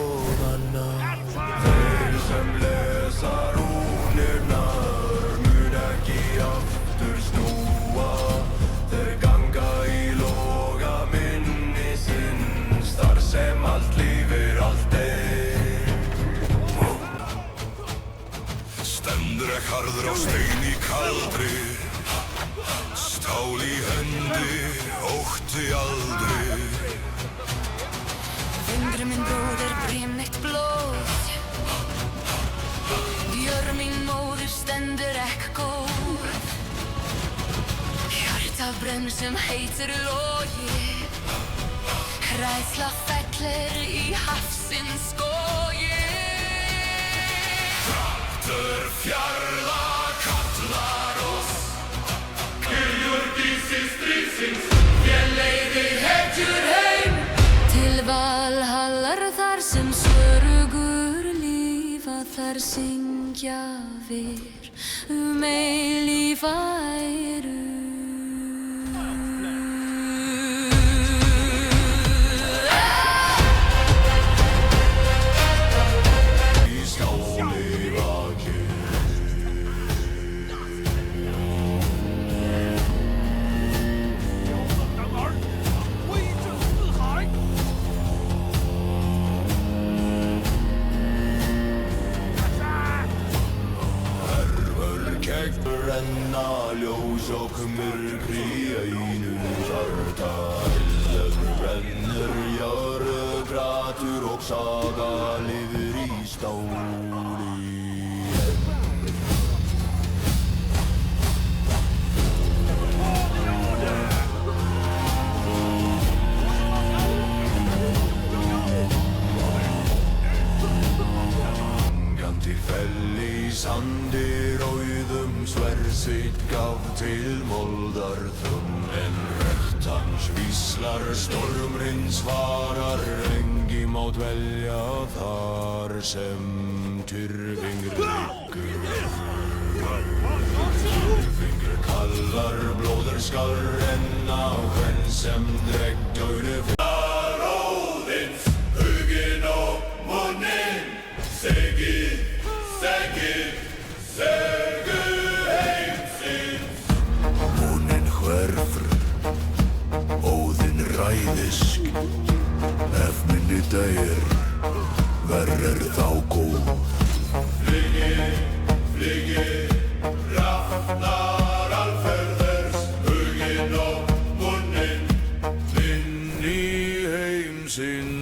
ljóðanna. Þeir sem lesa rúnirnar mun ekki aftur snúa. Þeir ganga í loga minnisins, þar sem allt lífir allt deyr. Stendur ekk harður á stein í kaldri, stál í hendi, ótti aldrei. Fingri minn bróðir brimneitt blóð, Björn mín móðir stendur ekk góð. Hjartað brenn sem heitur logi, hræðsla fellir í hafsins skogi. Kraftur fjarða kallar oss, Georgísins stríðsins, ég leiði hetjur heim. Til Valhallar þar sem svörgur lífa, þar syngja við eilífa æru. Í skáli vakir, brenna ljós og myrkri í einu hjarta. Eldur brennur, jörðkratur og saga lifir í stáli. Gandi fell í sandi rauðum, sverð sitt gaf til moldar þum. En rödd hans víslar, stormurinn svarar, engi má dvelja þar sem tyrfingur liggur. Tyrfingur kallar, blóður skal renna, hvern sem dregg dauði fyrir. Óðins, huginn og munninn, segið, sögu heimsins. Munninn hverfur, Óðinn ræðisk, ef minni deyr, verður þá góð. Flygi, rafnar alferðers, huginn og munninn, inn í heimsins.